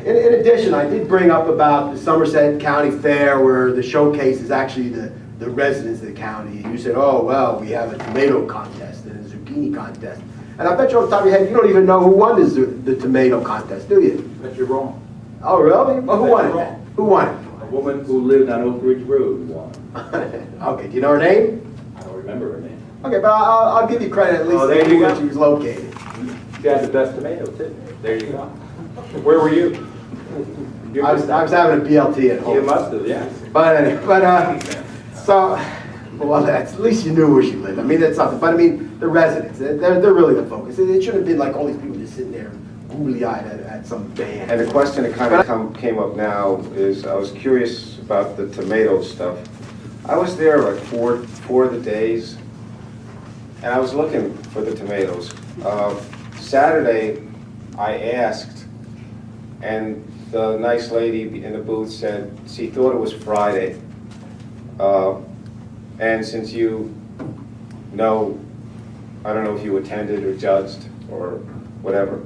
In addition, I did bring up about the Somerset County Fair where the showcase is actually the residents of the county. And you said, oh, well, we have a tomato contest and a zucchini contest. And I bet you off the top of your head, you don't even know who won the tomato contest, do you? But you're wrong. Oh, really? Well, who won it then? Who won it? A woman who lived on Oak Ridge Road won. Okay, do you know her name? I don't remember her name. Okay, but I'll give you credit at least Oh, there you where go. she was located. She had the best tomato, too. There you go. Where were you? I was having a BLT at home. You must have, yeah. Well, at least you knew where she lived. I mean, that's something. But I mean, the residents, they're really the focus. It shouldn't have been like all these people just sitting there googly-eyed at some band. And the question that kind of came up now is, I was curious about the tomato stuff. I was there like four of the days, and I was looking for the tomatoes. Saturday, I asked, and the nice lady in the booth said she thought it was Friday. And since you know, I don't know if you attended or judged or whatever,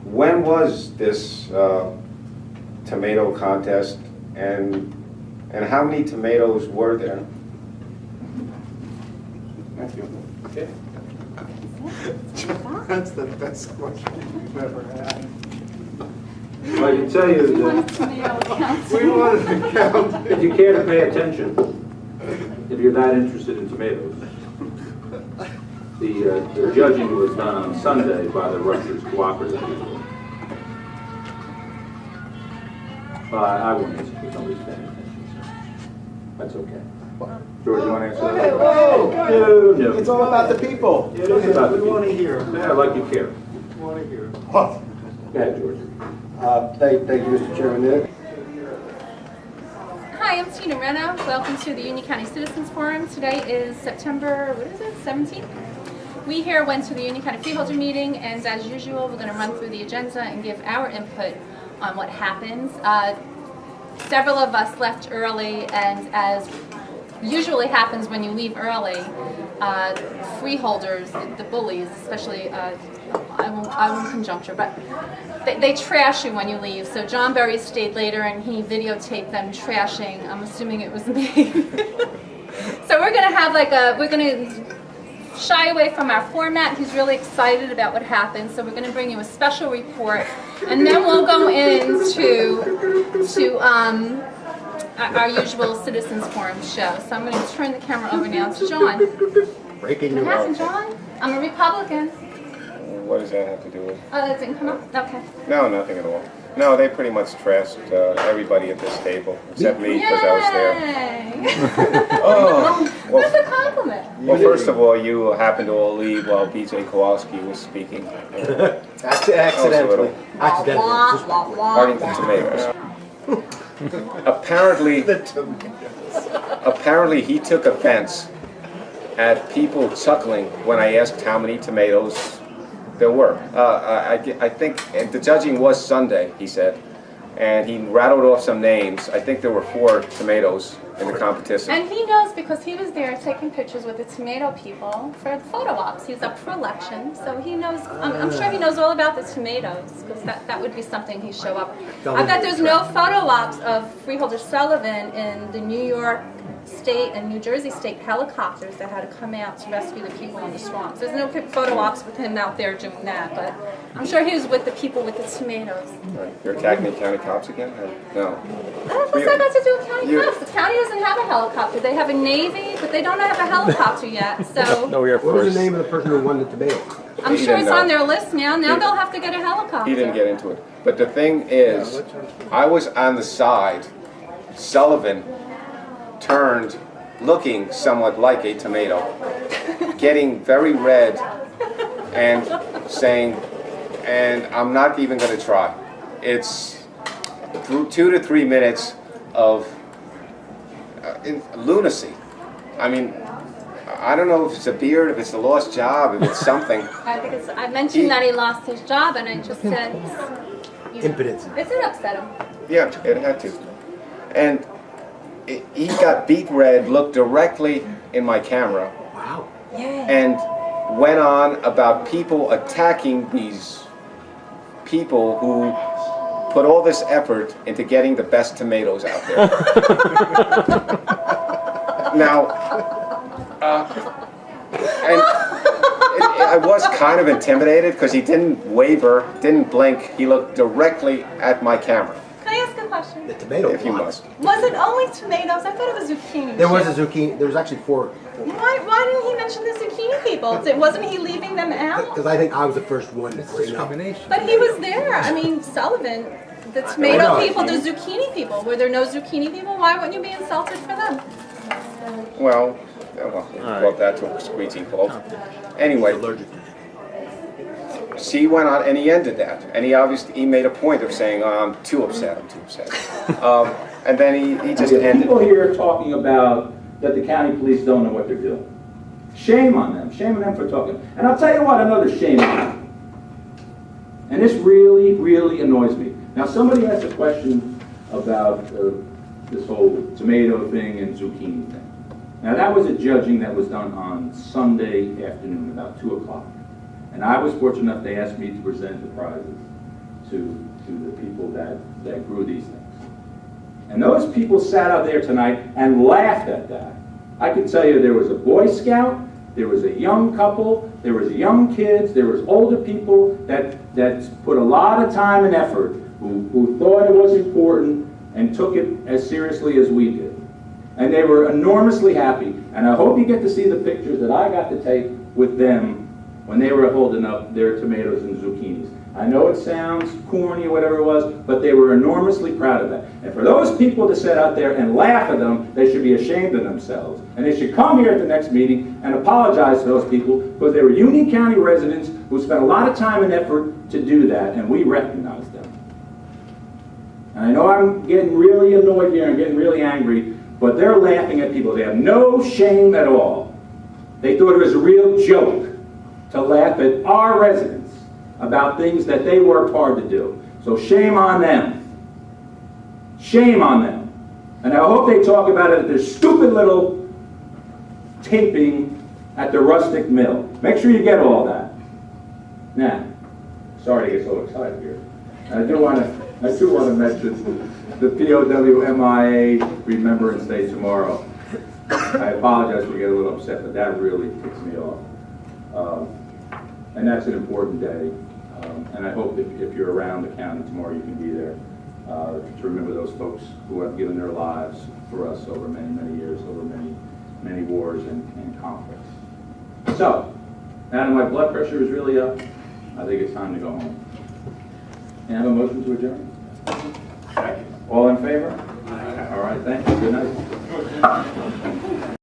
when was this tomato contest, and how many tomatoes were there? Okay. That's the best question you've ever had. Well, I can tell you We want that a tomato count. We wanted to count. if you care to pay attention, if you're that interested in tomatoes, the judging was done on Sunday by the Rutgers Cooperative. I won't answer if nobody's paying attention, so that's okay. George, you want to answer that? Whoa! No. It's all about the people. It is about the We want to people. hear. Yeah, like you care. We want to hear. Go ahead, George. Thank you, Mr. Chairman. Hi, I'm Tina Rena. Welcome to the Union County Citizens Forum. Today is September, 17th? We here went to the Union County Freeholder meeting, and as usual, we're going to run through the agenda and give our input on what happens. Several of us left early, and as usually happens when you leave early, freeholders, the bullies, especially, I won't conjuncture, but they trash you when you leave. So John Berry stayed later and he videotaped them trashing. I'm assuming it was me. So we're gonna have we're gonna shy away from our format. He's really excited about what happened, so we're gonna bring you a special report, and then we'll go into our usual Citizens Forum show. So I'm going to turn the camera over now to John. Breaking What news. happened, John? I'm a Republican. What does that have to do with? Oh, that didn't come up? Okay. No, nothing at all. No, they pretty much trashed everybody at this table, except me, because I was there. Yay! Oh, That's well, a compliment. well, first of all, you happened to all leave while B.J. Kowalski was speaking. Accidentally. Wah, wah, wah. Partington tomatoes. Apparently he took offense at people chuckling when I asked how many tomatoes there were. I think the judging was Sunday, he said, and he rattled off some names. I think there were 4 tomatoes in the competition. And he knows because he was there taking pictures with the tomato people for the photo ops. He's up for election, so he knows. I'm sure he knows all about the tomatoes because that would be something he'd show up. I bet there's no photo ops of Freeholder Sullivan in the New York State and New Jersey State helicopters that had to come out to rescue the people in the swamps. There's no photo ops with him out there doing that, but I'm sure he was with the people with the tomatoes. You're attacking the county cops again? No. What's that got to do with county cops? The county doesn't have a helicopter. They have a Navy, but they don't have a helicopter yet. So What was the name of the person who won the tomato? I'm He sure didn't it's on know. their list now. Now they'll have to get a helicopter. He didn't get into it. But the thing is, I was on the side. Sullivan turned looking somewhat like a tomato, getting very red and saying, and I'm not even going to try. It's 2 to 3 minutes of lunacy. I mean, I don't know if it's a beard, if it's a lost job, if it's something. I think I mentioned that he lost his job, and I just said, Impotence. It did upset him. Yeah, it had to. And he got beet red, looked directly in my camera, Wow. Yeah. and went on about people attacking these people who put all this effort into getting the best tomatoes out there. Now, and I was kind of intimidated because he didn't waver, didn't blink. He looked directly at my camera, Can I ask a question? The tomato if you plot. must. Was it only tomatoes? I thought it was zucchini. There was too. a zucchini, there was actually 4. Why didn't he mention the zucchini people? Wasn't he leaving them out? Because I think I was the first one to bring up. But he was there. I mean, Sullivan, the tomato know. people, the zucchini people. Were there no zucchini people? Why wouldn't you be insulted for them? Well, brought that to a screeching halt. Anyway, Allergic to it. she went on and he ended that. And he made a point of saying, oh, I'm too upset. And then he just ended. People here are talking about that the county police don't know what they're doing. Shame on them. Shame on them for talking. And I'll tell you what, another shame on them. And this really, really annoys me. Now, somebody asked a question about this whole tomato thing and zucchini thing. Now, that was a judging that was done on Sunday afternoon, about 2 o'clock. And I was fortunate enough, they asked me to present the prizes to the people that grew these things. And those people sat out there tonight and laughed at that. I can tell you there was a Boy Scout, there was a young couple, there was young kids, there was older people that put a lot of time and effort, who thought it was important and took it as seriously as we did. And they were enormously happy. And I hope you get to see the pictures that I got to take with them when they were holding up their tomatoes and zucchinis. I know it sounds corny or whatever it was, but they were enormously proud of that. And for those people to sit out there and laugh at them, they should be ashamed of themselves. And they should come here at the next meeting and apologize to those people, because they were Union County residents who spent a lot of time and effort to do that, and we recognize them. And I know I'm getting really annoyed here and getting really angry, but they're laughing at people. They have no shame at all. They thought it was a real joke to laugh at our residents about things that they worked hard to do. So shame on them. Shame on them. And I hope they talk about it at their stupid little taping at the rustic mill. Make sure you get all that. Now, sorry to get so excited here. I do want to mention the POW MIA Remembrance Day tomorrow. I apologize for getting a little upset, but that really ticks me off. And that's an important day. And I hope that if you're around the county tomorrow, you can be there to remember those folks who have given their lives for us over many, many years, over many, many wars and conflicts. So, now that my blood pressure is really up, I think it's time to go home. Can I have a motion to adjourn? All in favor? All right, thank you. Good night.